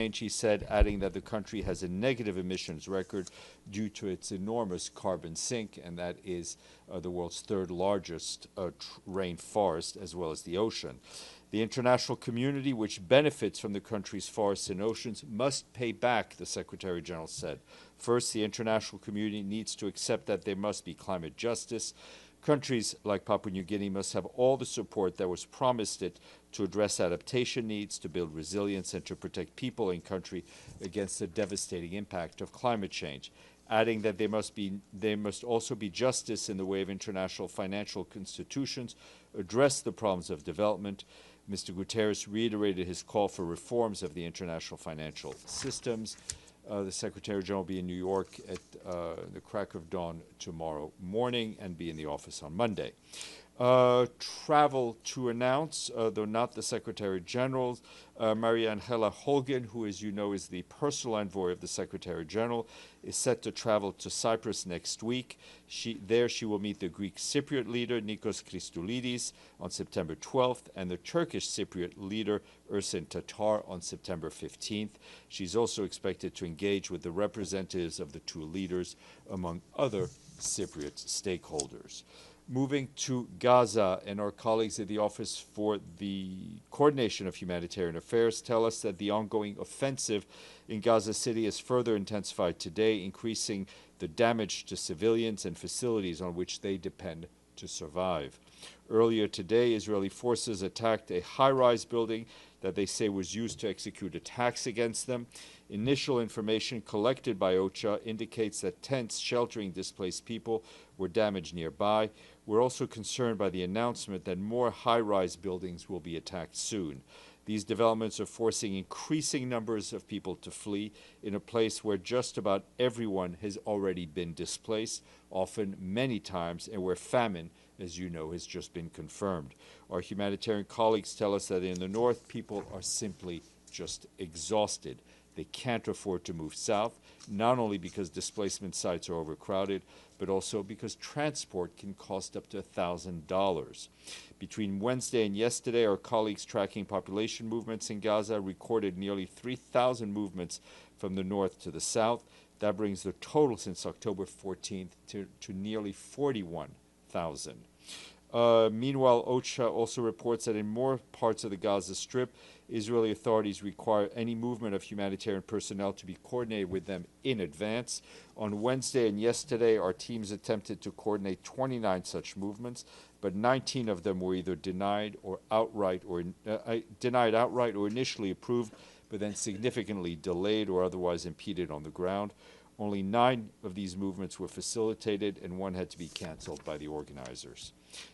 He said, adding that the country has a negative emissions record due to its enormous carbon sink, and that is the world's third largest rainforest, as well as the ocean. The international community, which benefits from the country's forests and oceans, must pay back, the Secretary General said. First, the international community needs to accept that there must be climate justice. Countries like Papua New Guinea must have all the support that was promised it to address adaptation needs, to build resilience, and to protect people in country against the devastating impact of climate change, adding that there must also be justice in the way of international financial institutions, address the problems of development. Mr. Guterres reiterated his call for reforms of the international financial systems. The Secretary General will be in New York at the crack of dawn tomorrow morning and be in the office on Monday. Travel to announce, though not the Secretary General, Mariangela Holgen, who, as you know, is the personal envoy of the Secretary General, is set to travel to Cyprus next week. There she will meet the Greek Cypriot leader, Nikos Christoulidis, on September 12th, and the Turkish Cypriot leader, Ersin Tatar, on September 15th. She's also expected to engage with the representatives of the two leaders, among other Cypriot stakeholders. Moving to Gaza, and our colleagues at the Office for the Coordination of Humanitarian Affairs tell us that the ongoing offensive in Gaza City has further intensified today, increasing the damage to civilians and facilities on which they depend to survive. Earlier today, Israeli forces attacked a high-rise building that they say was used to execute attacks against them. Initial information collected by OCHA indicates that tents sheltering displaced people were damaged nearby. We're also concerned by the announcement that more high-rise buildings will be attacked soon. These developments are forcing increasing numbers of people to flee in a place where just about everyone has already been displaced, often many times, and where famine, as you know, has just been confirmed. Our humanitarian colleagues tell us that in the north, people are simply just exhausted. They can't afford to move south, not only because displacement sites are overcrowded, but also because transport can cost up to $1,000. Between Wednesday and yesterday, our colleagues tracking population movements in Gaza recorded nearly 3,000 movements from the north to the south. That brings the total since October 14th to nearly 41,000. Meanwhile, OCHA also reports that in more parts of the Gaza Strip, Israeli authorities require any movement of humanitarian personnel to be coordinated with them in advance. On Wednesday and yesterday, our teams attempted to coordinate 29 such movements, but 19 of them were either denied outright or initially approved, but then significantly delayed or otherwise impeded on the ground. Only 9 of these movements were facilitated, and 1 had to be canceled by the organizers.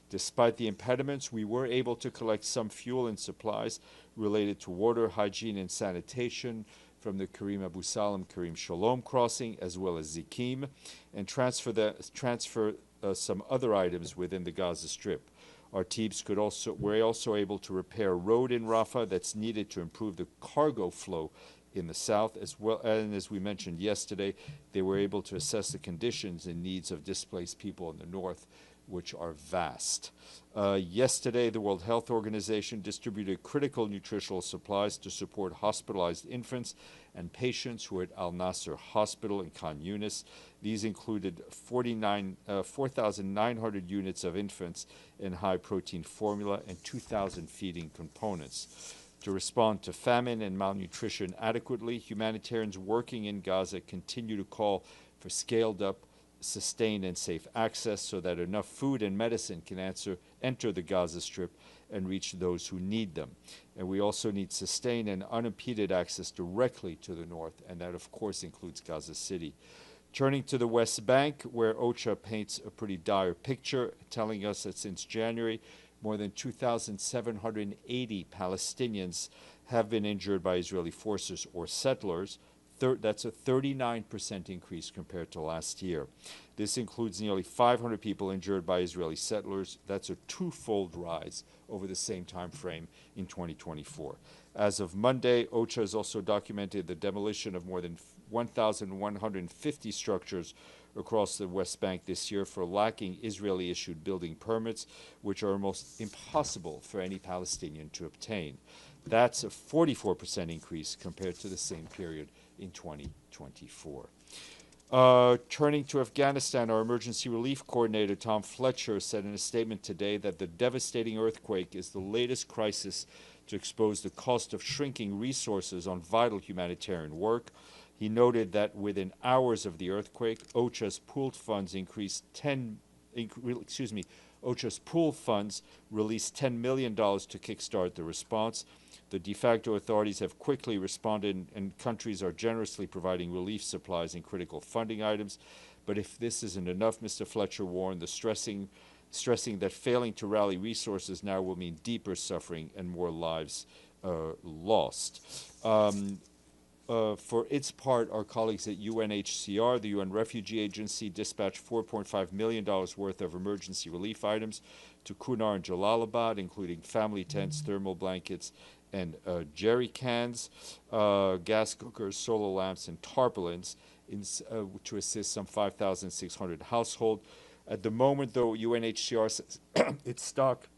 Despite the impediments, we were able to collect some fuel and supplies related to water, hygiene, and sanitation from the Karim Abu Salam, Karim Shalom crossing, as well as Zikim, and transfer some other items within the Gaza Strip. Our teams were also able to repair a road in Rafah that's needed to improve the cargo flow in the south, as well, and as we mentioned yesterday, they were able to assess the conditions and needs of displaced people in the north, which are vast. Yesterday, the World Health Organization distributed critical nutritional supplies to support hospitalized infants and patients who are at Al Nasser Hospital in Khan Yunis. These included 4,900 units of infants in high-protein formula and 2,000 feeding components. To respond to famine and malnutrition adequately, humanitarians working in Gaza continue to call for scaled-up, sustained, and safe access so that enough food and medicine can enter the Gaza Strip and reach those who need them. And we also need sustained and unimpeded access directly to the north, and that, of course, includes Gaza City. Turning to the West Bank, where OCHA paints a pretty dire picture, telling us that since January, more than 2,780 Palestinians have been injured by Israeli forces or settlers. That's a 39% increase compared to last year. This includes nearly 500 people injured by Israeli settlers. That's a twofold rise over the same time frame in 2024. As of Monday, OCHA has also documented the demolition of more than 1,150 structures across the West Bank this year for lacking Israeli-issued building permits, which are almost impossible for any Palestinian to obtain. That's a 44% increase compared to the same period in 2024. Turning to Afghanistan, our emergency relief coordinator, Tom Fletcher, said in a statement today that the devastating earthquake is the latest crisis to expose the cost of shrinking resources on vital humanitarian work. He noted that within hours of the earthquake, OCHA's pooled funds OCHA's pooled funds released $10 million to kickstart the response. The de facto authorities have quickly responded, and countries are generously providing relief supplies and critical funding items. But if this isn't enough, Mr. Fletcher warned, stressing that failing to rally resources now will mean deeper suffering and more lives lost. For its part, our colleagues at UNHCR, the UN Refugee Agency, dispatched $4.5 million worth of emergency relief items to Kunar and Jalalabad, including family tents, thermal blankets, and jerry cans, gas cookers, solar lamps, and tarpaulins to assist some 5,600 households. At the moment, though, UNHCR says its stock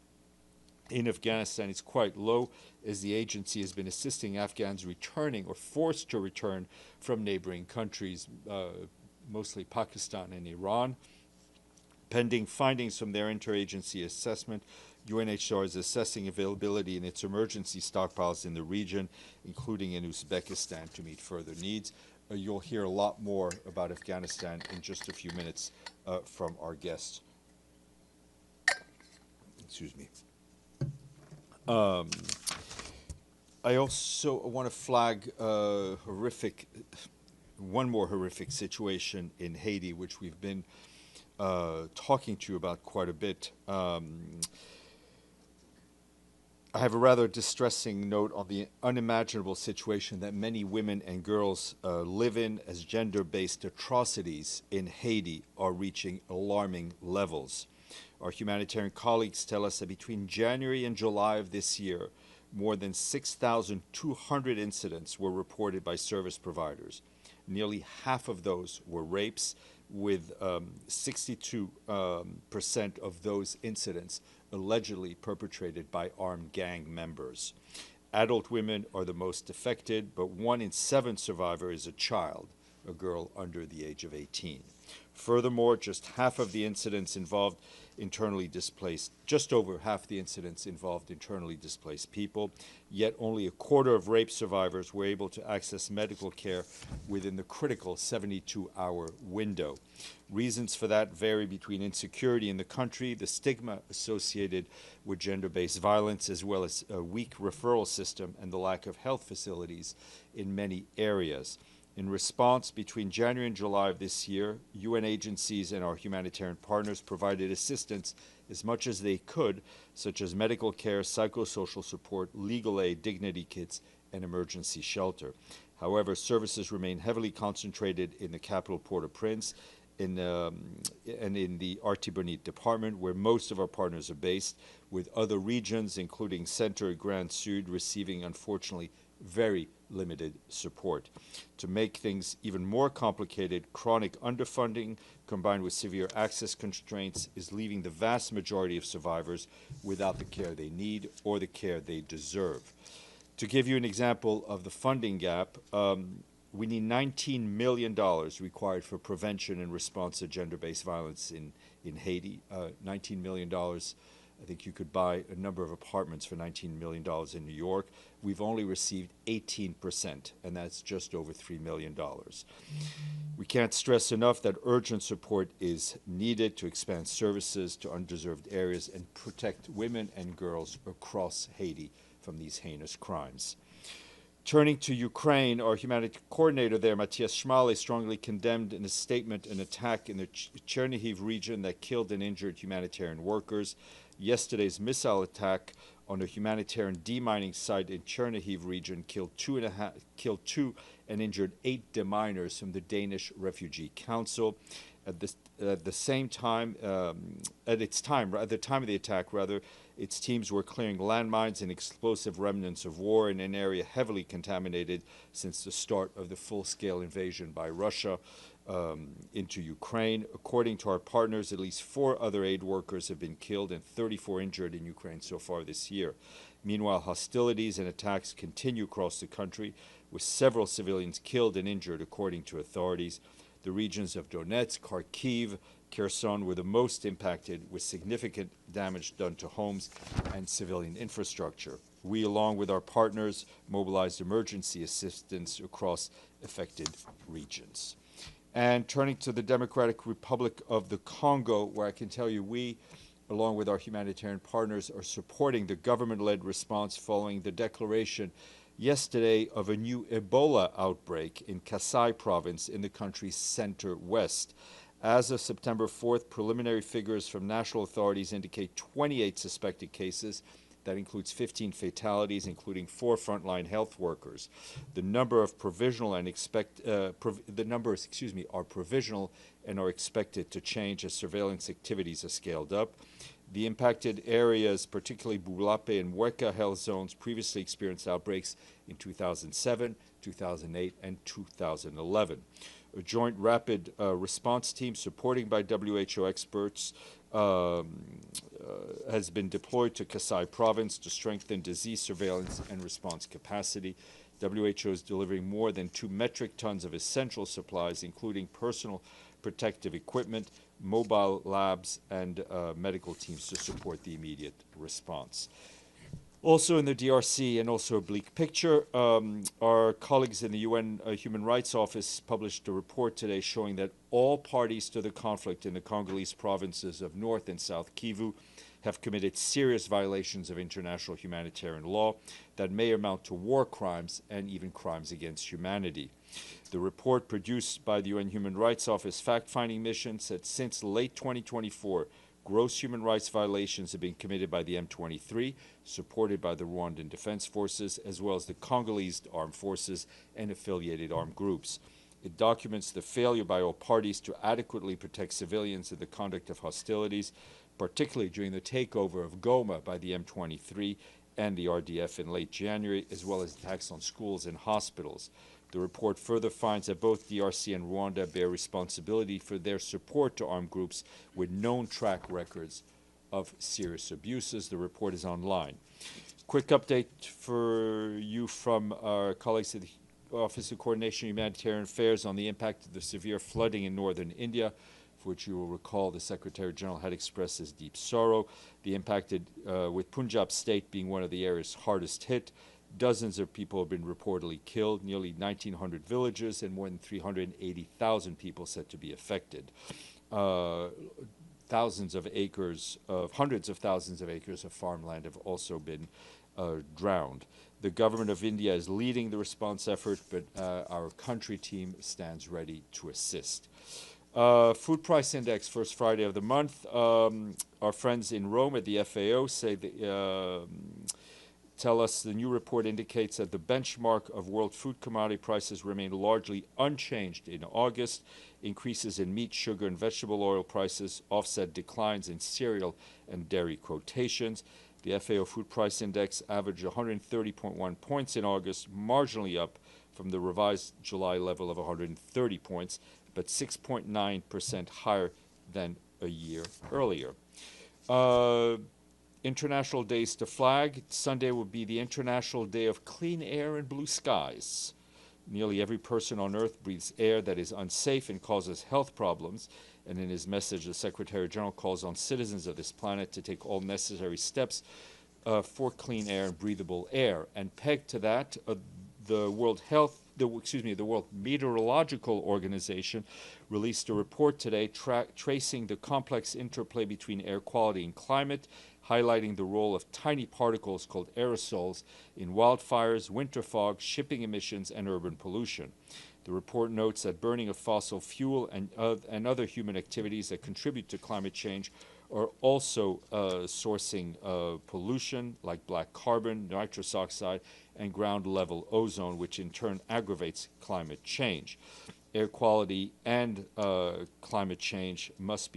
in Afghanistan is quite low, as the agency has been assisting Afghans returning or forced to return from neighboring countries, mostly Pakistan and Iran. Pending findings from their interagency assessment, UNHCR is assessing availability in its emergency stockpiles in the region, including in Uzbekistan, to meet further needs. You'll hear a lot more about Afghanistan in just a few minutes from our guests. Excuse me. I also want to flag one more horrific situation in Haiti, which we've been talking to you about quite a bit. I have a rather distressing note on the unimaginable situation that many women and girls live in, as gender-based atrocities in Haiti are reaching alarming levels. Our humanitarian colleagues tell us that between January and July of this year, more than 6,200 incidents were reported by service providers. Nearly half of those were rapes, with 62% of those incidents allegedly perpetrated by armed gang members. Adult women are the most affected, but 1 in 7 survivors is a child, a girl under the age of 18. Furthermore, just over half the incidents involved internally displaced people, yet only a quarter of rape survivors were able to access medical care within the critical 72-hour window. Reasons for that vary between insecurity in the country, the stigma associated with gender-based violence, as well as a weak referral system and the lack of health facilities in many areas. In response, between January and July of this year, UN agencies and our humanitarian partners provided assistance as much as they could, such as medical care, psychosocial support, legal aid, dignity kits, and emergency shelter. However, services remain heavily concentrated in the capital Port-au-Prince and in the Artibonite department, where most of our partners are based, with other regions, including Centre and Grand Sud, receiving, unfortunately, very limited support. To make things even more complicated, chronic underfunding combined with severe access constraints is leaving the vast majority of survivors without the care they need or the care they deserve. To give you an example of the funding gap, we need $19 million required for prevention and response to gender-based violence in Haiti. $19 million. I think you could buy a number of apartments for $19 million in New York. We've only received 18%, and that's just over $3 million. We can't stress enough that urgent support is needed to expand services to undeserved areas and protect women and girls across Haiti from these heinous crimes. Turning to Ukraine, our humanitarian coordinator there, Matthias Schmale, strongly condemned in a statement an attack in the Chernihiv region that killed and injured humanitarian workers. Yesterday's missile attack on a humanitarian demining site in Chernihiv region killed two and injured 8 deminers from the Danish Refugee Council. At the time of the attack, its teams were clearing landmines and explosive remnants of war in an area heavily contaminated since the start of the full-scale invasion by Russia into Ukraine. According to our partners, at least 4 other aid workers have been killed and 34 injured in Ukraine so far this year. Meanwhile, hostilities and attacks continue across the country, with several civilians killed and injured, according to authorities. The regions of Donetsk, Kharkiv, Kherson were the most impacted, with significant damage done to homes and civilian infrastructure. We, along with our partners, mobilized emergency assistance across affected regions. And turning to the Democratic Republic of the Congo, where I can tell you we, along with our humanitarian partners, are supporting the government-led response following the declaration yesterday of a new Ebola outbreak in Kasai province in the country's center-west. As of September 4th, preliminary figures from national authorities indicate 28 suspected cases. That includes 15 fatalities, including 4 frontline health workers. The number of provisional and are provisional and are expected to change as surveillance activities are scaled up. The impacted areas, particularly Bulape and Weka health zones, previously experienced outbreaks in 2007, 2008, and 2011. A joint rapid response team supported by WHO experts has been deployed to Kasai province to strengthen disease surveillance and response capacity. WHO is delivering more than 2 metric tons of essential supplies, including personal protective equipment, mobile labs, and medical teams to support the immediate response. Also in the DRC, and also a bleak picture, our colleagues in the UN Human Rights Office published a report today showing that all parties to the conflict in the Congolese provinces of North and South Kivu have committed serious violations of international humanitarian law that may amount to war crimes and even crimes against humanity. The report produced by the UN Human Rights Office fact-finding mission said since late 2024, gross human rights violations have been committed by the M23, supported by the Rwandan Defense Forces, as well as the Congolese armed forces and affiliated armed groups. It documents the failure by all parties to adequately protect civilians in the conduct of hostilities, particularly during the takeover of Goma by the M23 and the RDF in late January, as well as attacks on schools and hospitals. The report further finds that both DRC and Rwanda bear responsibility for their support to armed groups with known track records of serious abuses. The report is online. Quick update for you from our colleagues at the Office of Coordination of Humanitarian Affairs on the impact of the severe flooding in northern India, for which you will recall the Secretary General had expressed his deep sorrow. The impacted, with Punjab state being one of the areas hardest hit. Dozens of people have been reportedly killed, nearly 1,900 villages, and more than 380,000 people said to be affected. Hundreds of thousands of acres of farmland have also been drowned. The government of India is leading the response effort, but our country team stands ready to assist. Food price index, first Friday of the month. Our friends in Rome at the FAO say that tell us the new report indicates that the benchmark of world food commodity prices remain largely unchanged in August. Increases in meat, sugar, and vegetable oil prices offset declines in cereal and dairy quotations. The FAO food price index averaged 130.1 points in August, marginally up from the revised July level of 130 points, but 6.9% higher than a year earlier. International days to flag. Sunday will be the International Day of Clean Air and Blue Skies. Nearly every person on Earth breathes air that is unsafe and causes health problems. And in his message, the Secretary General calls on citizens of this planet to take all necessary steps for clean air and breathable air. And pegged to that, the World Meteorological Organization released a report today tracing the complex interplay between air quality and climate, highlighting the role of tiny particles called aerosols in wildfires, winter fog, shipping emissions, and urban pollution. The report notes that burning of fossil fuel and other human activities that contribute to climate change are also sourcing pollution like black carbon, nitrous oxide, and ground-level ozone, which in turn aggravates climate change. Air quality and climate change must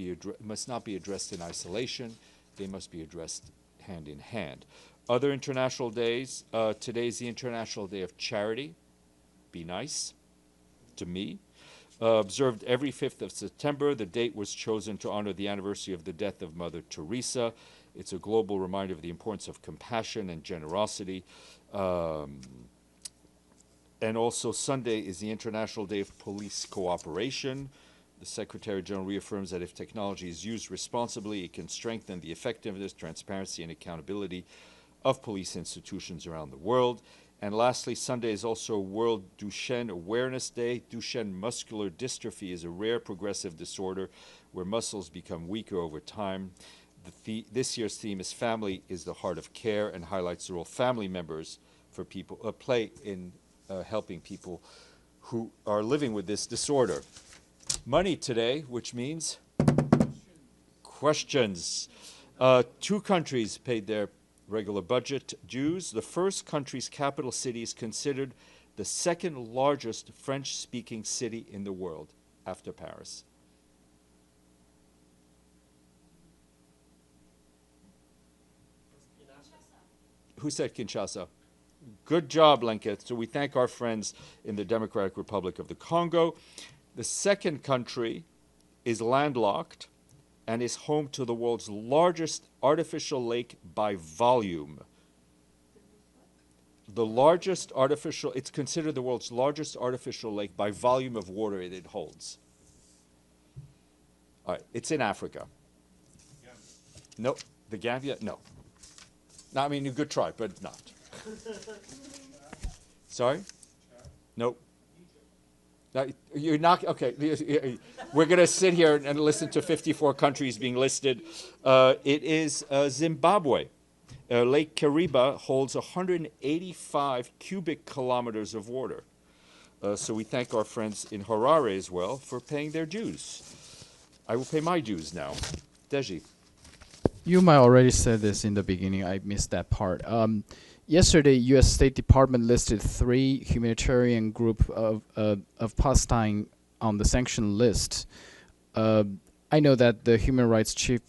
not be addressed in isolation. They must be addressed hand in hand. Other international days. Today is the International Day of Charity. Be nice to me. Observed every 5th of September, the date was chosen to honor the anniversary of the death of Mother Teresa. It's a global reminder of the importance of compassion and generosity. And also Sunday is the International Day of Police Cooperation. The Secretary General reaffirms that if technology is used responsibly, it can strengthen the effectiveness, transparency, and accountability of police institutions around the world. And lastly, Sunday is also World Duchenne Awareness Day. Duchenne muscular dystrophy is a rare progressive disorder where muscles become weaker over time. This year's theme is Family is the Heart of Care and highlights the role family members for people play in helping people who are living with this disorder. Money today, which means questions. Two countries paid their regular budget dues. The first country's capital city is considered the second largest French-speaking city in the world after Paris. Who said Kinshasa? Good job, Lenka. So we thank our friends in the Democratic Republic of the Congo. The second country is landlocked and is home to the world's largest artificial lake by volume. The largest artificial, it's considered the world's largest artificial lake by volume of water it holds. All right, it's in Africa. No, the Gambia? No. No, I mean, a good try, but not. Sorry? Nope. No, you're not, okay. We're going to sit here and listen to 54 countries being listed. It is Zimbabwe. Lake Kariba holds 185 cubic kilometers of water. So we thank our friends in Harare as well for paying their dues. I will pay my dues now. Deji. You might already said this in the beginning. I missed that part. Yesterday, U.S. State Department listed 3 humanitarian groups of Palestine on the sanction list. I know that the human rights chief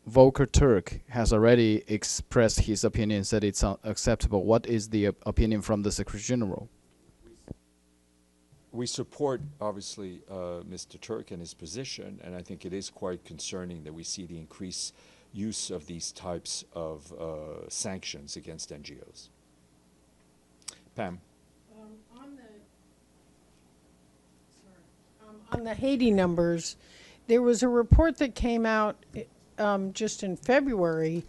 Volker Turk has already expressed his opinion, said it's unacceptable. What is the opinion from the Secretary General? We support, obviously, Mr. Turk and his position, and I think it is quite concerning that we see the increased use of these types of sanctions against NGOs. Pam? On the Haiti numbers, there was a report that came out just in February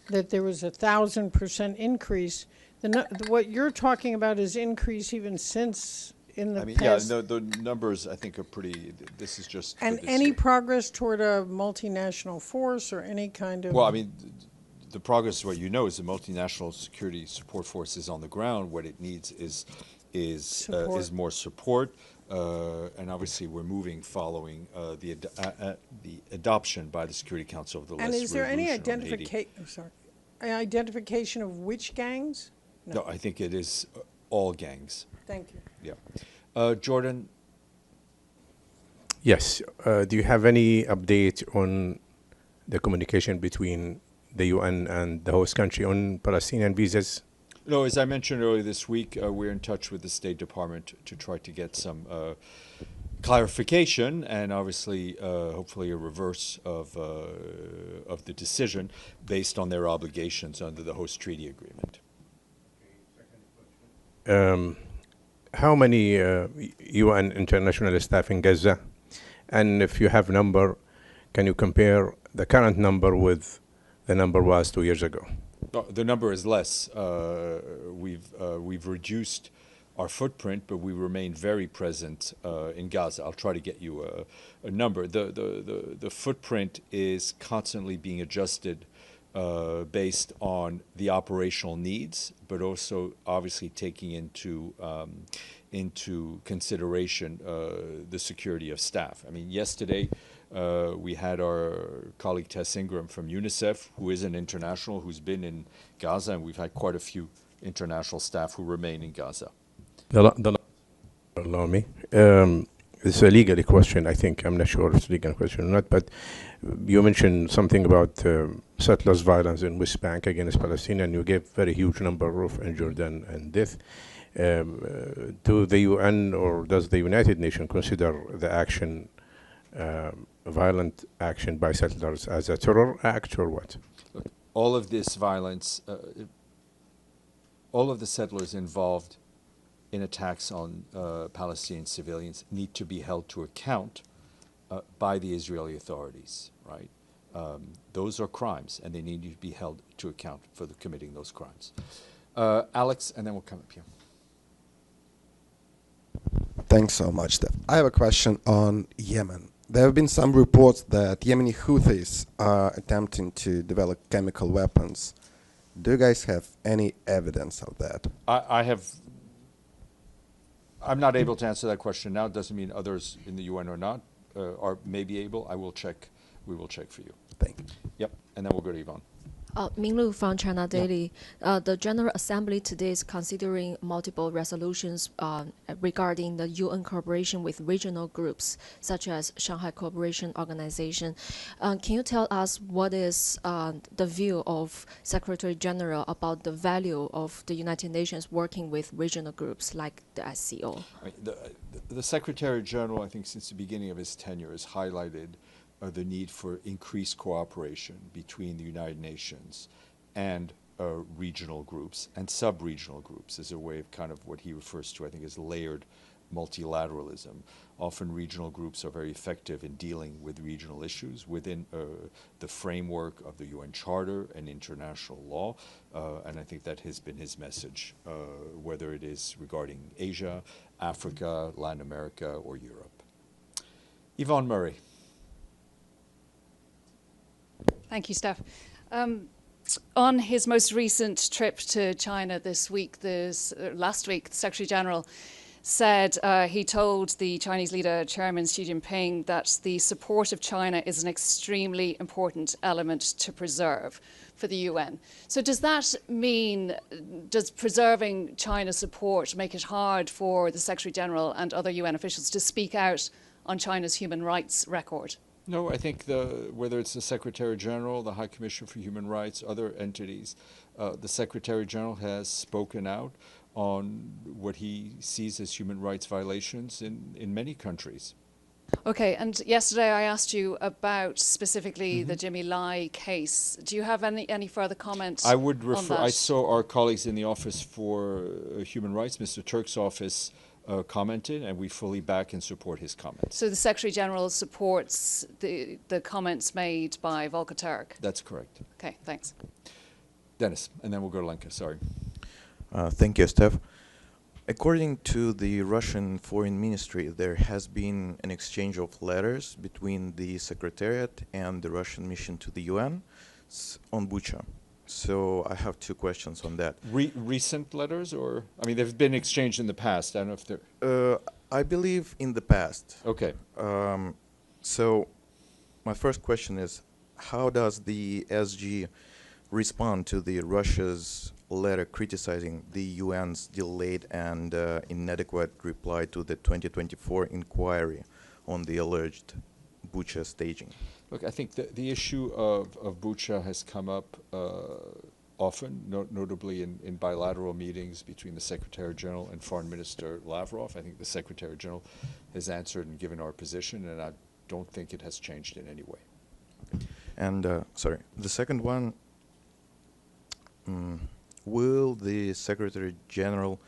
that there was 1,000% increase. What you're talking about is increase even since in the past. Yeah, the numbers I think are pretty. This is just. And any progress toward a multinational force or any kind of. Well, I mean, the progress, what you know, is the multinational security support force is on the ground. What it needs is more support, and obviously we're moving following the adoption by the Security Council of the last resolution. And is there any identification of which gangs? No, I think it is all gangs. Thank you. Yeah. Jordan? Yes. Do you have any update on the communication between the UN and the host country on Palestinian visas? No, as I mentioned earlier this week, we're in touch with the State Department to try to get some clarification and obviously, hopefully, a reverse of the decision based on their obligations under the host treaty agreement. How many UN international staff in Gaza? And if you have a number, can you compare the current number with the number was 2 years ago? The number is less. We've reduced our footprint, but we remain very present in Gaza. I'll try to get you a number. The footprint is constantly being adjusted based on the operational needs, but also obviously taking into consideration the security of staff. I mean, yesterday we had our colleague Tess Ingram from UNICEF, who is an international, who's been in Gaza, and we've had quite a few international staff who remain in Gaza. Allow me. It's a legal question, I think. I'm not sure if it's a legal question or not, but you mentioned something about settlers' violence in West Bank against Palestine, and you gave very huge number of injured and death. Do the UN or does the United Nations consider the action, violent action by settlers as a terror act or what? all of this violence, all of the settlers involved in attacks on Palestinian civilians need to be held to account by the Israeli authorities, right? Those are crimes, and they need to be held to account for committing those crimes. Alex, and then we'll come up here. Thanks so much, Steph. I have a question on Yemen. There have been some reports that Yemeni Houthis are attempting to develop chemical weapons. Do you guys have any evidence of that? I'm not able to answer that question now. It doesn't mean others in the UN are not, or may be able. We will check for you. Thank you. Yep, and then we'll go to Yvonne. Ming Lu from China Daily. The General Assembly today is considering multiple resolutions regarding the UN cooperation with regional groups, such as Shanghai Cooperation Organization. Can you tell us what is the view of Secretary General about the value of the United Nations working with regional groups like the SCO? The Secretary General, I think since the beginning of his tenure, has highlighted the need for increased cooperation between the United Nations and regional groups and sub-regional groups as a way of kind of what he refers to, I think, as layered multilateralism. Often regional groups are very effective in dealing with regional issues within the framework of the UN Charter and international law, and I think that has been his message, whether it is regarding Asia, Africa, Latin America, or Europe. Yvonne Murray. Thank you, Steph. On his most recent trip to China this week, last week, the Secretary General said he told the Chinese leader, Chairman Xi Jinping, that the support of China is an extremely important element to preserve for the UN. So does that mean, does preserving China's support make it hard for the Secretary General and other UN officials to speak out on China's human rights record? No, I think whether it's the Secretary General, the High Commissioner for Human Rights, other entities, the Secretary General has spoken out on what he sees as human rights violations in many countries. Okay, and yesterday I asked you about specifically the Jimmy Lai case. Do you have any further comments I would on refer, that? I saw our colleagues in the Office for Human Rights, Mr. Turk's office, commented, and we fully back and support his comments. So the Secretary General supports the comments made by Volker Turk? That's correct. Okay, thanks. Dennis, and then we'll go to Lenka, sorry. Thank you, Steph. According to the Russian Foreign Ministry, there has been an exchange of letters between the Secretariat and the Russian mission to the UN on Bucha. So I have two questions on that. Recent letters, or I mean, they've been exchanged in the past. I don't know if they're. I believe in the past. Okay. So my first question is, how does the SG respond to the Russia's letter criticizing the UN's delayed and inadequate reply to the 2024 inquiry on the alleged Bucha staging? Look, I think the issue of Bucha has come up often, notably in bilateral meetings between the Secretary General and Foreign Minister Lavrov. I think the Secretary General has answered and given our position, and I don't think it has changed in any way. And, sorry, the second one, will the Secretary General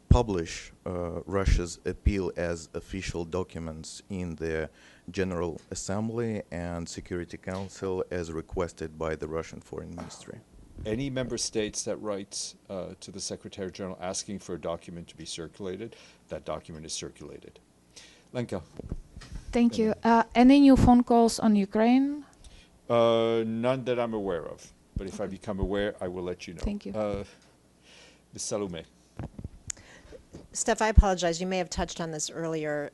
publish Russia's appeal as official documents in the General Assembly and Security Council as requested by the Russian Foreign Ministry? Any member states that writes to the Secretary General asking for a document to be circulated, that document is circulated. Lenka. Thank you. Any new phone calls on Ukraine? None that I'm aware of, but if I become aware, I will let you know. Thank you. Ms. Salome. Steph, I apologize. You may have touched on this earlier,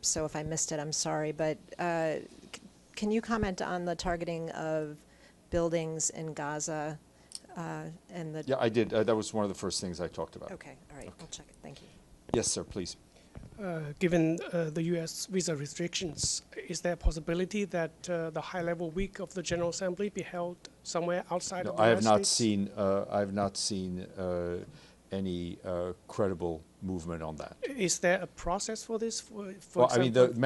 so if I missed it, I'm sorry. But can you comment on the targeting of buildings in Gaza and the... Yeah, I did. That was one of the first things I talked about. Okay, all right. I'll check it. Thank you. Yes, sir, please. Given the U.S. visa restrictions, is there a possibility that the high-level week of the General Assembly be held somewhere outside of the I United have not States? seen. I have not seen any credible movement on that. Is there a process for this? For Well, I mean, example? the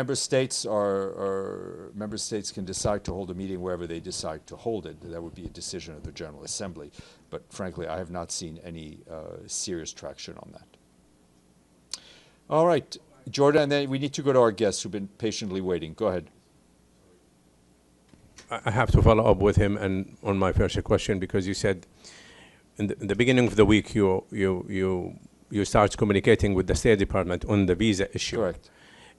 member states can decide to hold a meeting wherever they decide to hold it. That would be a decision of the General Assembly. But frankly, I have not seen any serious traction on that. All right, Jordan, and then we need to go to our guests who've been patiently waiting. Go ahead. I have to follow up with him and on my first question, because you said in the beginning of the week you start communicating with the State Department on the visa issue. Correct.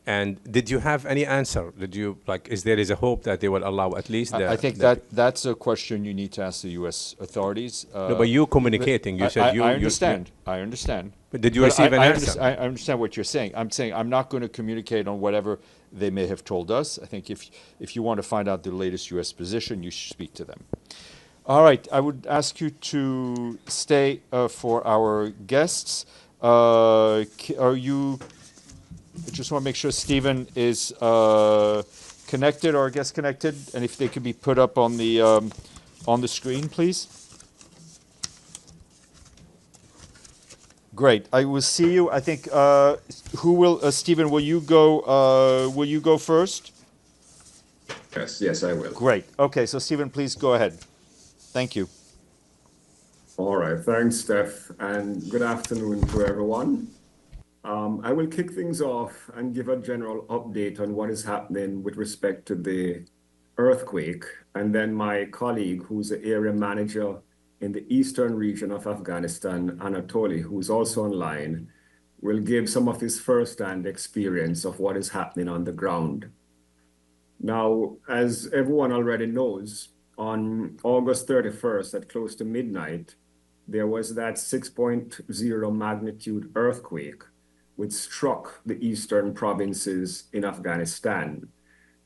And did you have any answer? Did you, like, is there a hope that they will allow at least I think that's a question you need to ask the U.S. authorities. No, but you communicating, you said I understand. I understand. But did you receive an answer? I understand what you're saying. I'm saying I'm not going to communicate on whatever they may have told us. I think if you want to find out the latest U.S. position, you should speak to them. All right. I would ask you to stay for our guests. Are you? I just want to make sure Stephen is connected, or our guest connected, and if they could be put up on the screen, please. Great. I will see you. I think who will Stephen? Will you go? Will you go first? Yes, I will. Great. Okay. So Stephen, please go ahead. Thank you. All right. Thanks, Steph, and good afternoon to everyone. I will kick things off and give a general update on what is happening with respect to the earthquake, and then my colleague, who's the area manager in the eastern region of Afghanistan, Anatoly, who's also online, will give some of his first-hand experience of what is happening on the ground. Now, as everyone already knows, on August 31st at close to midnight, there was that 6.0 magnitude earthquake which struck the eastern provinces in Afghanistan,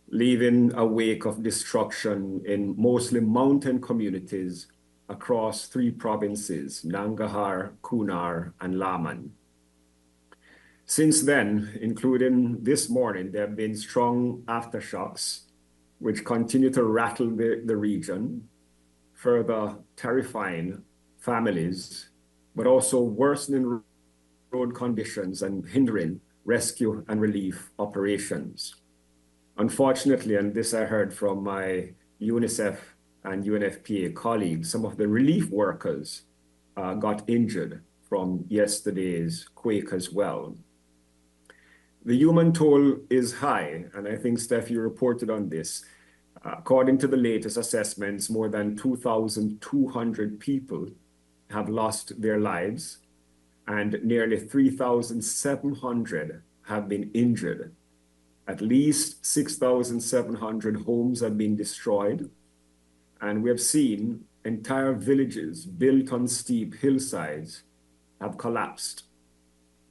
leaving a wake of destruction in mostly mountain communities across 3 provinces, Nangarhar, Kunar, and Laman. Since then, including this morning, there have been strong aftershocks which continue to rattle the region, further terrifying families, but also worsening road conditions and hindering rescue and relief operations. Unfortunately, and this I heard from my UNICEF and UNFPA colleagues, some of the relief workers got injured from yesterday's quake as well. The human toll is high, and I think, Steph, you reported on this. According to the latest assessments, more than 2,200 people have lost their lives, and nearly 3,700 have been injured. At least 6,700 homes have been destroyed, and we have seen entire villages built on steep hillsides have collapsed.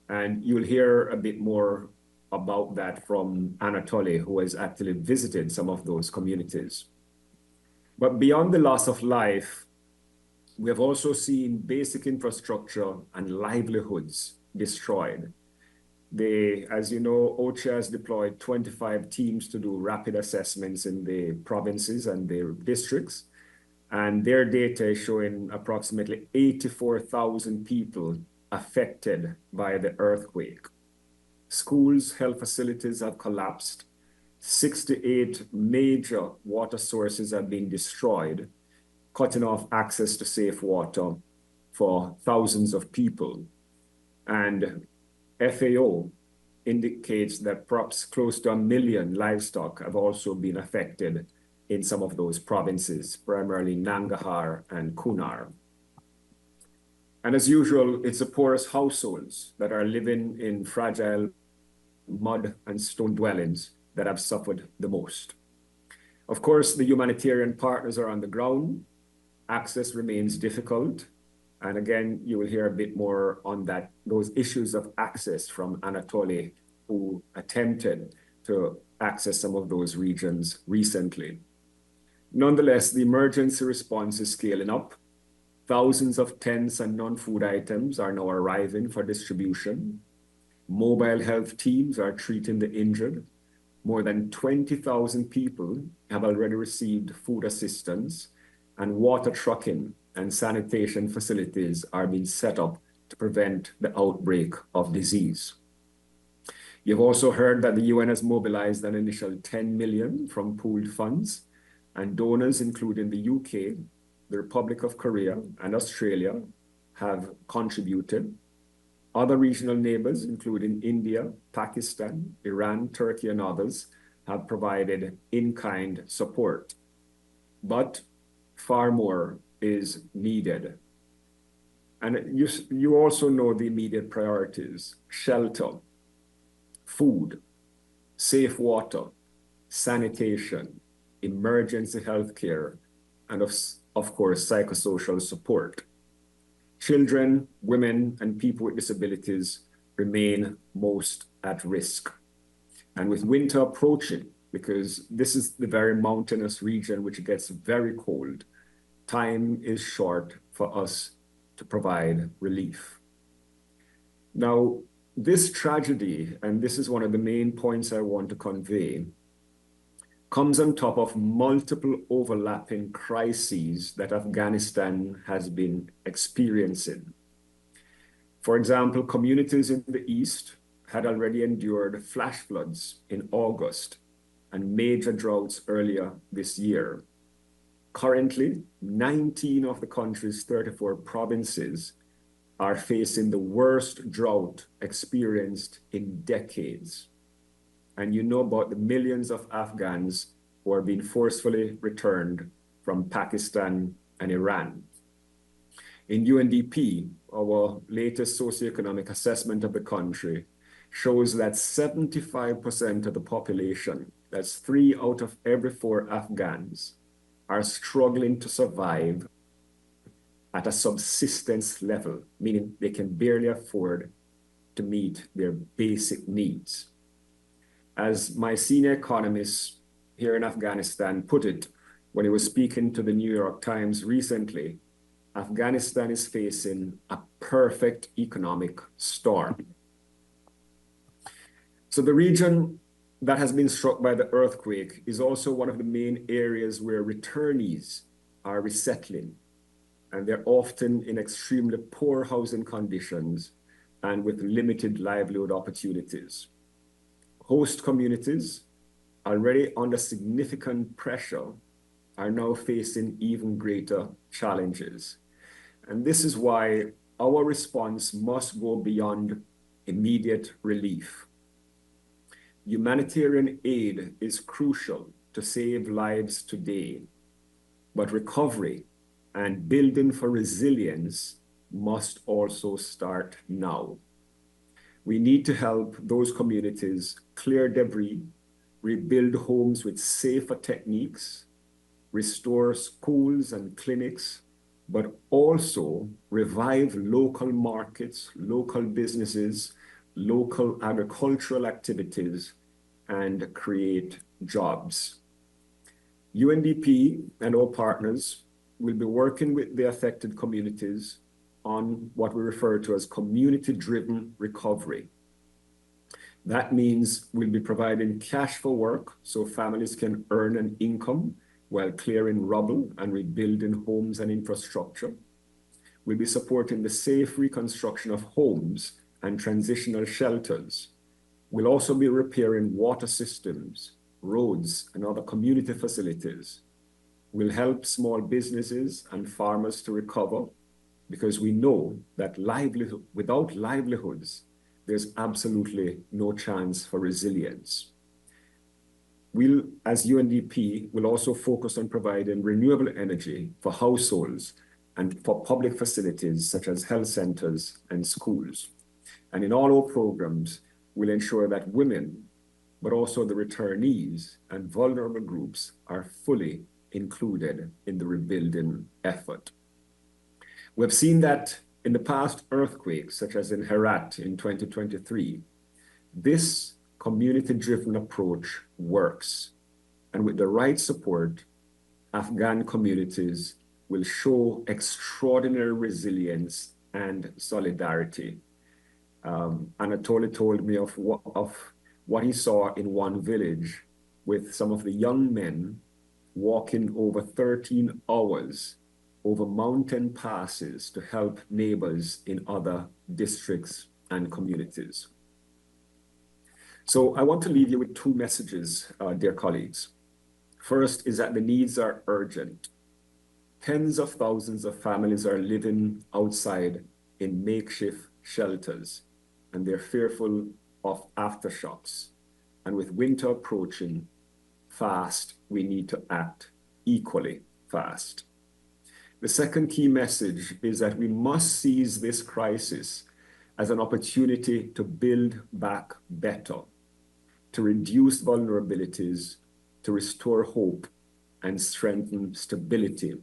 And you'll hear a bit more about that from Anatoly, who has actually visited some of those communities. But beyond the loss of life, we have also seen basic infrastructure and livelihoods destroyed. As you know, OCHA has deployed 25 teams to do rapid assessments in the provinces and their districts. And their data is showing approximately 84,000 people affected by the earthquake. Schools, health facilities have collapsed. 68 major water sources have been destroyed, cutting off access to safe water for thousands of people. And FAO indicates that perhaps close to 1 million livestock have also been affected in some of those provinces, primarily Nangarhar and Kunar. And as usual, it's the poorest households that are living in fragile mud and stone dwellings that have suffered the most. Of course, the humanitarian partners are on the ground. Access remains difficult. And again, you will hear a bit more on that, those issues of access from Anatoly, who attempted to access some of those regions recently. Nonetheless, the emergency response is scaling up. Thousands of tents and non-food items are now arriving for distribution. Mobile health teams are treating the injured. More than 20,000 people have already received food assistance, and water trucking and sanitation facilities are being set up to prevent the outbreak of disease. You've also heard that the UN has mobilized an initial 10 million from pooled funds, and donors including the UK, the Republic of Korea, and Australia have contributed. Other regional neighbors, including India, Pakistan, Iran, Turkey, and others, have provided in-kind support. But far more is needed. And you also know the immediate priorities: shelter, food, safe water, sanitation, emergency health care, and of course, psychosocial support. Children, women, and people with disabilities remain most at risk. And with winter approaching, because this is the very mountainous region which gets very cold, time is short for us to provide relief. Now, this tragedy, and this is one of the main points I want to convey, comes on top of multiple overlapping crises that Afghanistan has been experiencing. For example, communities in the East had already endured flash floods in August and major droughts earlier this year. Currently, 19 of the country's 34 provinces are facing the worst drought experienced in decades. And you know about the millions of Afghans who are being forcefully returned from Pakistan and Iran. In UNDP, our latest socioeconomic assessment of the country shows that 75% of the population, that's 3 out of every 4 Afghans, are struggling to survive at a subsistence level, meaning they can barely afford to meet their basic needs. As my senior economist here in Afghanistan put it when he was speaking to the New York Times recently, Afghanistan is facing a perfect economic storm. So the region that has been struck by the earthquake is also one of the main areas where returnees are resettling, and they're often in extremely poor housing conditions and with limited livelihood opportunities. Host communities, already under significant pressure, are now facing even greater challenges. And this is why our response must go beyond immediate relief. Humanitarian aid is crucial to save lives today, but recovery and building for resilience must also start now. We need to help those communities clear debris, rebuild homes with safer techniques, restore schools and clinics, but also revive local markets, local businesses, local agricultural activities, and create jobs. UNDP and all partners will be working with the affected communities on what we refer to as community-driven recovery. That means we'll be providing cash for work so families can earn an income while clearing rubble and rebuilding homes and infrastructure. We'll be supporting the safe reconstruction of homes and transitional shelters. We'll also be repairing water systems, roads, and other community facilities. We'll help small businesses and farmers to recover, because we know that without livelihoods, there's absolutely no chance for resilience. We'll, as UNDP, will also focus on providing renewable energy for households and for public facilities such as health centers and schools. And in all our programs, we'll ensure that women, but also the returnees and vulnerable groups are fully included in the rebuilding effort. We've seen that in the past earthquakes, such as in Herat in 2023, this community-driven approach works. And with the right support, Afghan communities will show extraordinary resilience and solidarity. Anatoly told me of what he saw in one village with some of the young men walking over 13 hours over mountain passes to help neighbors in other districts and communities. So I want to leave you with two messages, dear colleagues. First is that the needs are urgent. Tens of thousands of families are living outside in makeshift shelters, and they're fearful of aftershocks. And with winter approaching fast, we need to act equally fast. The second key message is that we must seize this crisis as an opportunity to build back better, to reduce vulnerabilities, to restore hope, and strengthen stability.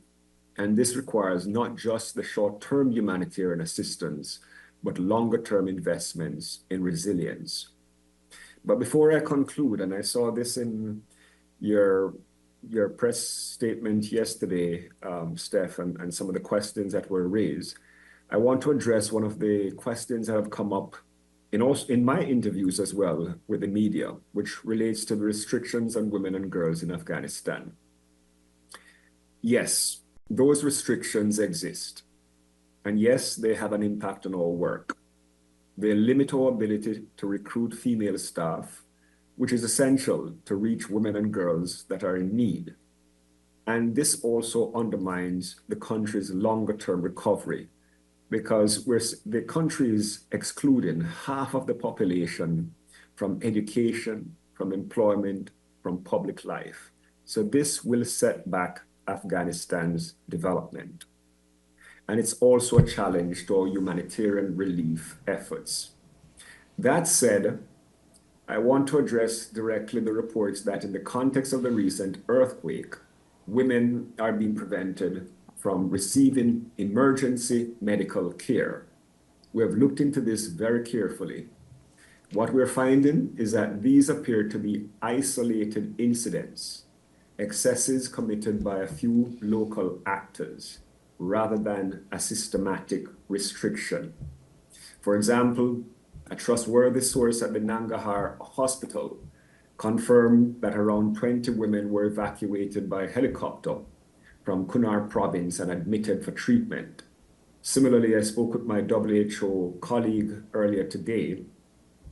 And this requires not just the short-term humanitarian assistance, but longer-term investments in resilience. But before I conclude, and I saw this in your press statement yesterday, Steph, and some of the questions that were raised, I want to address one of the questions that have come up in my interviews as well with the media, which relates to the restrictions on women and girls in Afghanistan. Yes, those restrictions exist. And yes, they have an impact on our work. They limit our ability to recruit female staff, which is essential to reach women and girls that are in need. And this also undermines the country's longer-term recovery, because the country is excluding half of the population from education, from employment, from public life. So this will set back Afghanistan's development. And it's also a challenge to our humanitarian relief efforts. That said, I want to address directly the reports that in the context of the recent earthquake, women are being prevented from receiving emergency medical care. We have looked into this very carefully. What we're finding is that these appear to be isolated incidents, excesses committed by a few local actors, rather than a systematic restriction. For example, a trustworthy source at the Nangarhar Hospital confirmed that around 20 women were evacuated by helicopter from Kunar province and admitted for treatment. Similarly, I spoke with my WHO colleague earlier today,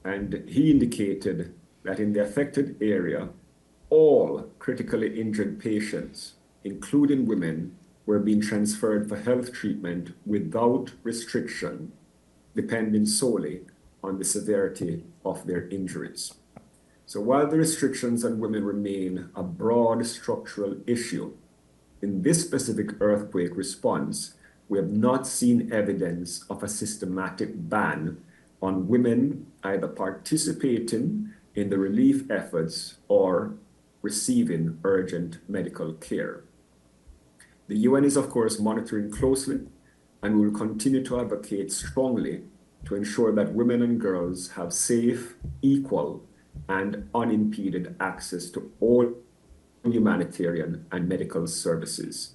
and he indicated that in the affected area, all critically injured patients, including women, were being transferred for health treatment without restriction, depending solely on the severity of their injuries. So while the restrictions on women remain a broad structural issue, in this specific earthquake response, we have not seen evidence of a systematic ban on women either participating in the relief efforts or receiving urgent medical care. The UN is, of course, monitoring closely, and we will continue to advocate strongly to ensure that women and girls have safe, equal, and unimpeded access to all humanitarian and medical services.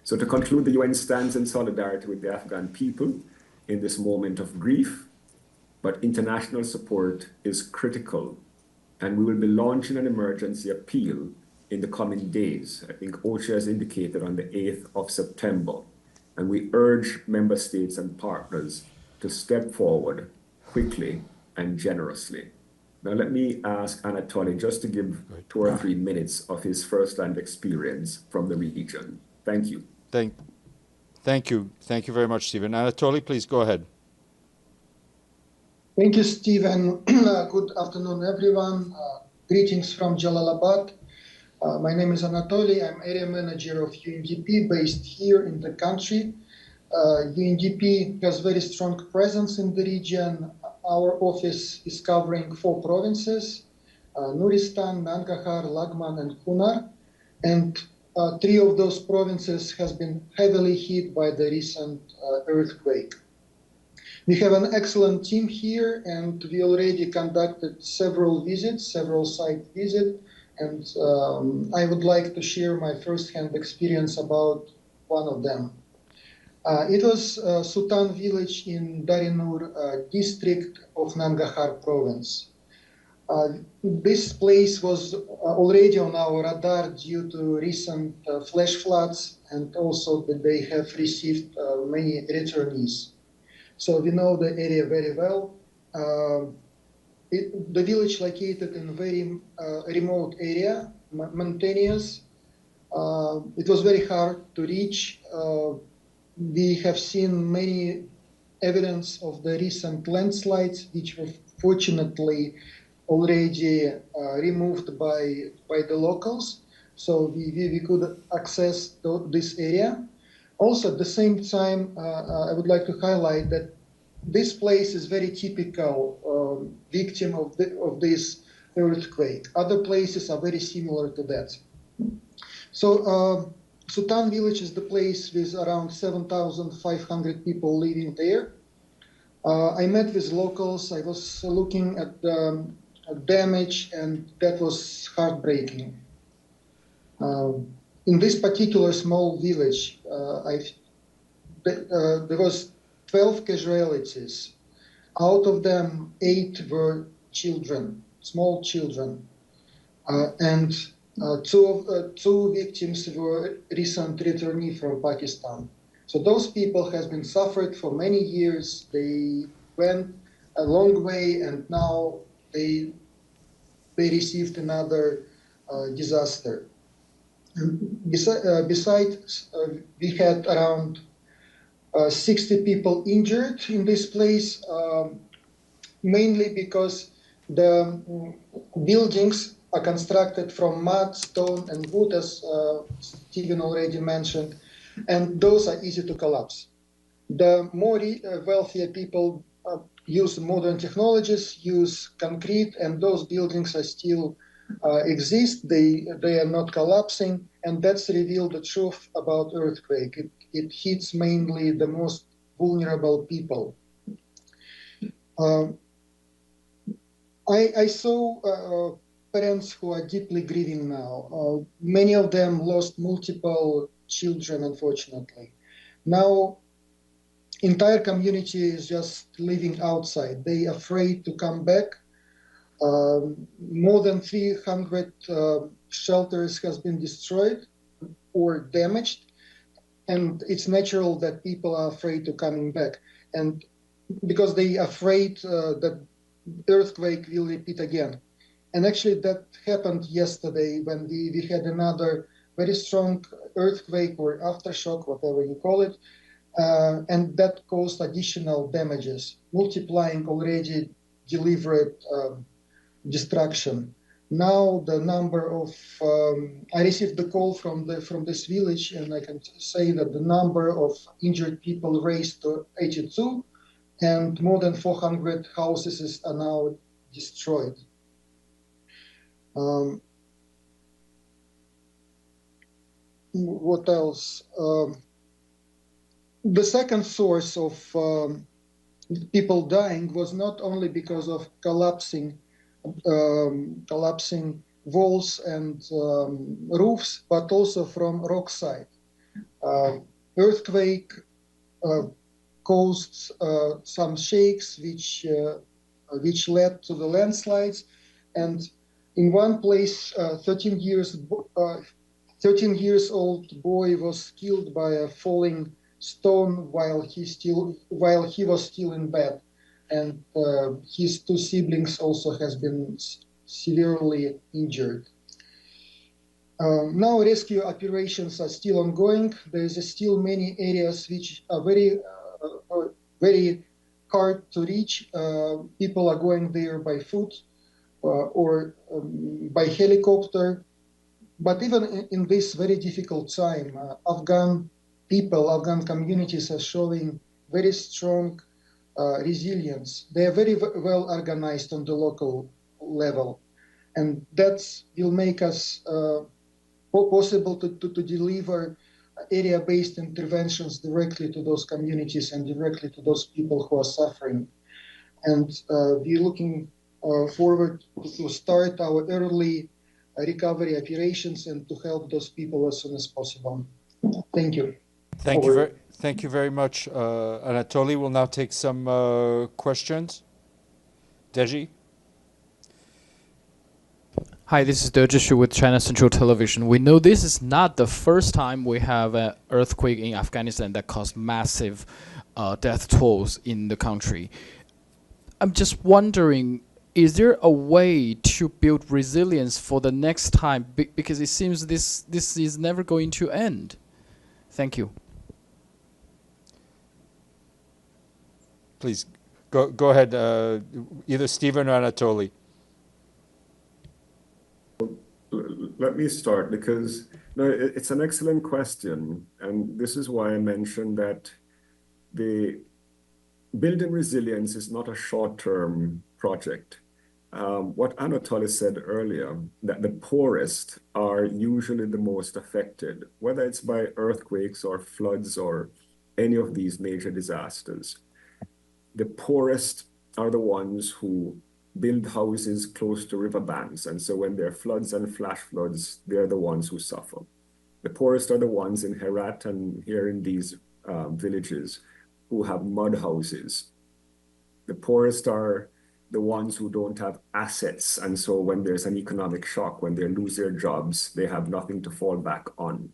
So to conclude, the UN stands in solidarity with the Afghan people in this moment of grief, but international support is critical, and we will be launching an emergency appeal in the coming days. I think OCHA has indicated on the 8th of September, and we urge member states and partners to step forward quickly and generously. Now let me ask Anatoly just to give 2 or 3 minutes of his first-hand experience from the region. Thank you. Thank you. Thank you very much, Stephen. Anatoly, please go ahead. Thank you, Stephen. Good afternoon, everyone. Greetings from Jalalabad. My name is Anatoly. I'm area manager of UNDP based here in the country. UNDP has very strong presence in the region. Our office is covering 4 provinces, Nuristan, Nangarhar, Lagman, and Kunar. And 3 of those provinces has been heavily hit by the recent earthquake. We have an excellent team here, and we already conducted several site visits, and I would like to share my first-hand experience about one of them. It was Sutan village in Darinur district of Nangarhar province. This place was already on our radar due to recent flash floods, and also that they have received many returnees. So we know the area very well. The village located in a very remote area, mountainous. It was very hard to reach. We have seen many evidence of the recent landslides, which were fortunately already removed by the locals. So we could access this area. Also, at the same time, I would like to highlight that this place is very typical victim of this earthquake. Other places are very similar to that. So Sutan village is the place with around 7,500 people living there. I met with locals. I was looking at the damage, and that was heartbreaking. In this particular small village, there was 12 casualties. Out of them, 8 were children, small children, and two victims were recent returnees from Pakistan. So those people have been suffered for many years. They went a long way, and now they received another disaster. Besides, we had around 60 people injured in this place, mainly because the buildings are constructed from mud, stone, and wood, as Stephen already mentioned, and those are easy to collapse. The more wealthier people use modern technologies, use concrete, and those buildings are still exist. They are not collapsing, and that's revealed the truth about earthquake. It hits mainly the most vulnerable people. I saw parents who are deeply grieving now. Many of them lost multiple children, unfortunately. Now, entire community is just living outside. They are afraid to come back. More than 300 shelters has been destroyed or damaged, and it's natural that people are afraid to coming back, and because they are afraid that earthquake will repeat again. And actually that happened yesterday when we had another very strong earthquake or aftershock, whatever you call it, and that caused additional damages, multiplying already delivered destruction. Now the number of I received the call from this village, and I can say that the number of injured people raised to 82, and more than 400 houses are now destroyed. What else? The second source of people dying was not only because of collapsing walls and roofs, but also from rock side. Earthquake caused some shakes, which led to the landslides. And in one place, 13 years old boy was killed by a falling stone while he was still in bed, and his 2 siblings also has been severely injured. Now rescue operations are still ongoing. There is still many areas which are very hard to reach. People are going there by foot or by helicopter. But even in this very difficult time, Afghan communities are showing very strong resilience. They are very well organized on the local level, and that will make us possible to deliver area-based interventions directly to those communities and directly to those people who are suffering. And we're looking forward to start our early recovery operations and to help those people as soon as possible. Thank you. Thank you very much, Anatoly. We'll now take some questions. Deji? Hi, this is De Zhishu with China Central Television. We know this is not the first time we have an earthquake in Afghanistan that caused massive death tolls in the country. I'm just wondering, is there a way to build resilience for the next time? Because it seems this is never going to end. Thank you. Please, go ahead, either Stephen or Anatoly. Let me start because no, it's an excellent question. And this is why I mentioned that the building resilience is not a short-term project. What Anatoly said earlier, that the poorest are usually the most affected, whether it's by earthquakes or floods or any of these major disasters. The poorest are the ones who build houses close to riverbanks. And so when there are floods and flash floods, they're the ones who suffer. The poorest are the ones in Herat and here in these villages who have mud houses. The poorest are the ones who don't have assets. And so when there's an economic shock, when they lose their jobs, they have nothing to fall back on.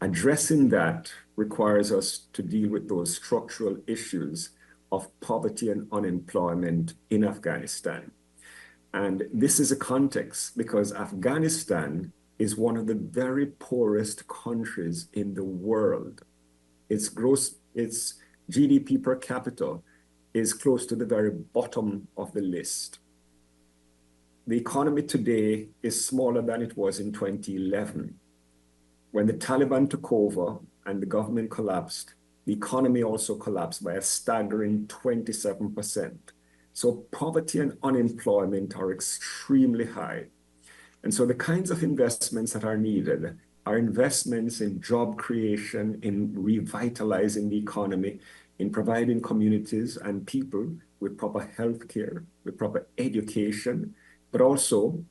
Addressing that requires us to deal with those structural issues of poverty and unemployment in Afghanistan. And this is a context because Afghanistan is one of the very poorest countries in the world. Its GDP per capita is close to the very bottom of the list. The economy today is smaller than it was in 2011. When the Taliban took over and the government collapsed, the economy also collapsed by a staggering 27%. So poverty and unemployment are extremely high. And so the kinds of investments that are needed are investments in job creation, in revitalizing the economy, in providing communities and people with proper health care, with proper education, but also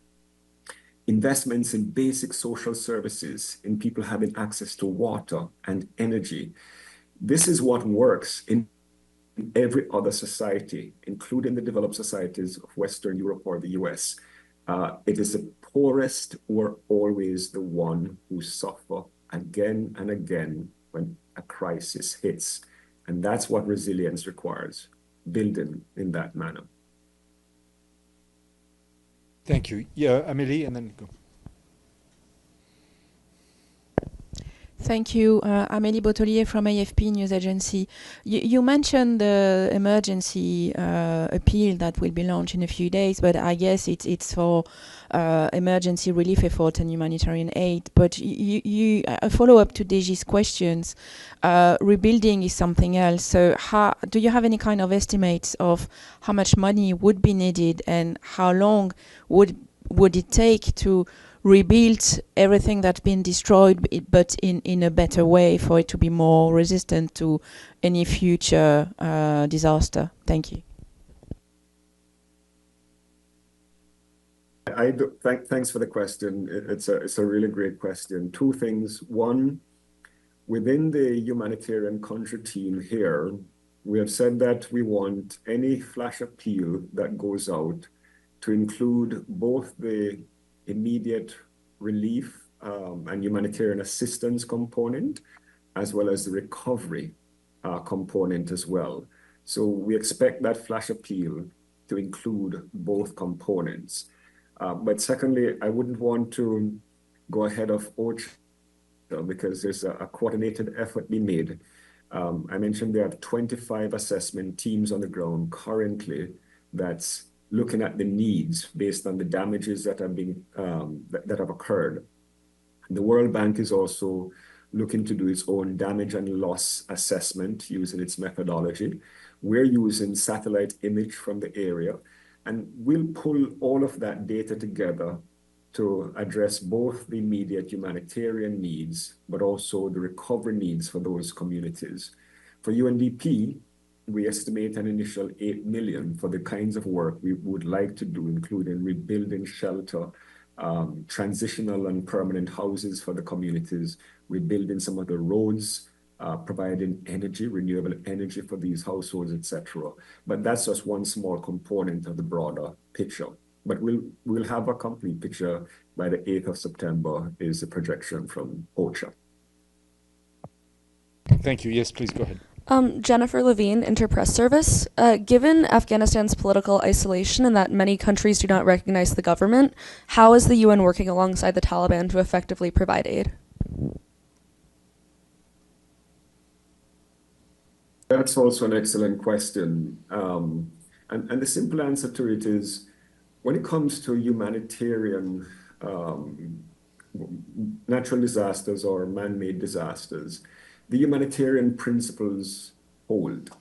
investments in basic social services, in people having access to water and energy. This is what works in every other society, including the developed societies of Western Europe or the US. It is the poorest who are always the one who suffer again and again when a crisis hits. And that's what resilience requires, building in that manner. Thank you. Yeah, Amélie, and then go. Thank you. Amélie Botelier from AFP News Agency. You mentioned the emergency appeal that will be launched in a few days, but I guess it's for emergency relief effort and humanitarian aid. But a follow-up to Deji's questions, rebuilding is something else. So do you have any kind of estimates of how much money would be needed and how long would it take to rebuild everything that's been destroyed, but in a better way for it to be more resistant to any future disaster? Thank you. Thanks for the question. It's a really great question. Two things. One, within the humanitarian country team here, we have said that we want any flash appeal that goes out to include both the immediate relief and humanitarian assistance component, as well as the recovery component as well. So we expect that flash appeal to include both components. But secondly, I wouldn't want to go ahead of OCHA because there's a coordinated effort being made. I mentioned there are 25 assessment teams on the ground currently that's looking at the needs based on the damages that have been that have occurred. The World Bank is also looking to do its own damage and loss assessment using its methodology. We're using satellite image from the area, and we'll pull all of that data together to address both the immediate humanitarian needs, but also the recovery needs for those communities. For UNDP, we estimate an initial 8 million for the kinds of work we would like to do, including rebuilding shelter, transitional and permanent houses for the communities, rebuilding some of the roads, providing energy, renewable energy for these households, etc. But that's just one small component of the broader picture. But we'll have a complete picture by the 8th of September is the projection from OCHA. Thank you. Yes, please go ahead. Jennifer Levine, Interpress Service. Given Afghanistan's political isolation and that many countries do not recognize the government, how is the UN working alongside the Taliban to effectively provide aid? That's also an excellent question. And the simple answer to it is, when it comes to humanitarian natural disasters or man-made disasters, the humanitarian principles hold: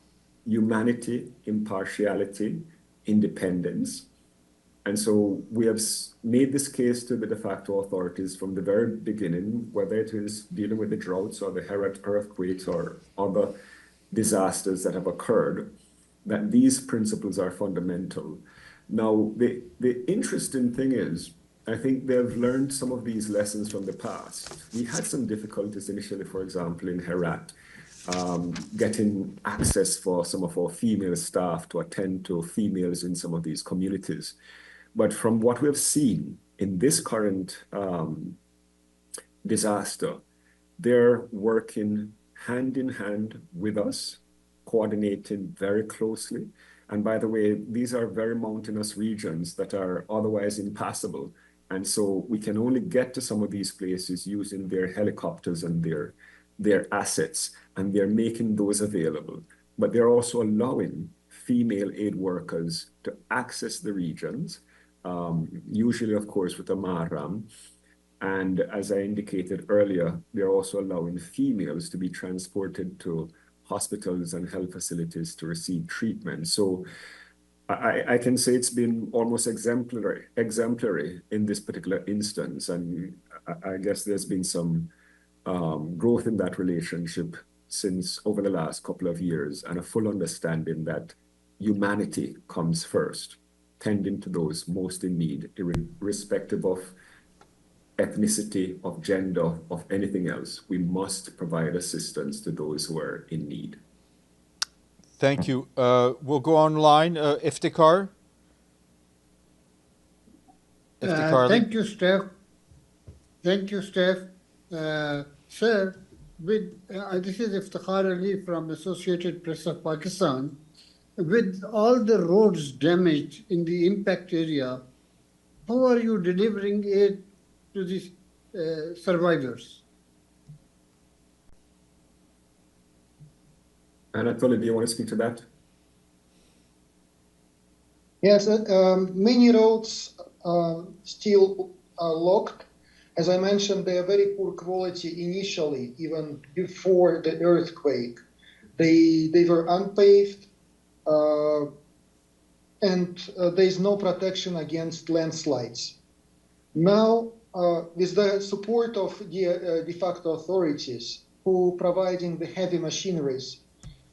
humanity, impartiality, independence. And so we have made this case to the de facto authorities from the very beginning, whether it is dealing with the droughts or the Herat earthquakes or other disasters that have occurred, that these principles are fundamental. Now, the interesting thing is, I think they've learned some of these lessons from the past. We had some difficulties initially, for example, in Herat, getting access for some of our female staff to attend to females in some of these communities. But from what we've seen in this current disaster, they're working hand in hand with us, coordinating very closely. And by the way, these are very mountainous regions that are otherwise impassable. And so we can only get to some of these places using their helicopters and their assets, and they're making those available. But they're also allowing female aid workers to access the regions, usually, of course, with a mahram. And as I indicated earlier, they're also allowing females to be transported to hospitals and health facilities to receive treatment. So I can say it's been almost exemplary in this particular instance. And I guess there's been some growth in that relationship since over the last couple of years, and a full understanding that humanity comes first, tending to those most in need, irrespective of ethnicity, of gender, of anything else. We must provide assistance to those who are in need. Thank you. We'll go online. Iftikhar. Thank you, Steph. Thank you, Steph. Sir, this is Iftikhar Ali from Associated Press of Pakistan. With all the roads damaged in the impact area, how are you delivering aid to these survivors? Anatoly, do you want to speak to that? Yes, many roads still are locked. As I mentioned, they are very poor quality initially, even before the earthquake. They were unpaved, and there is no protection against landslides. Now, with the support of the de facto authorities who providing the heavy machineries,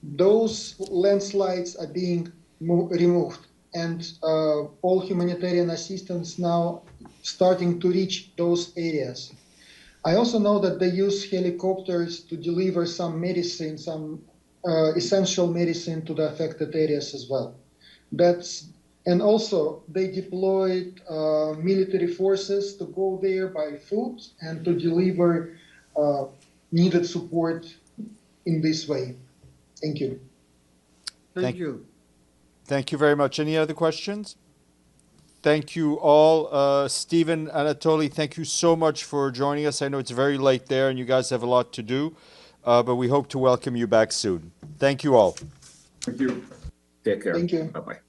those landslides are being removed, and all humanitarian assistance now starting to reach those areas. I also know that they use helicopters to deliver some medicine, some essential medicine to the affected areas as well. And also they deployed military forces to go there by foot and to deliver needed support in this way. Thank you. Thank you. Thank you very much. Any other questions? Thank you all. Stephen, Anatoly, thank you so much for joining us. I know it's very late there and you guys have a lot to do, but we hope to welcome you back soon. Thank you all. Thank you. Take care. Thank you. Bye-bye.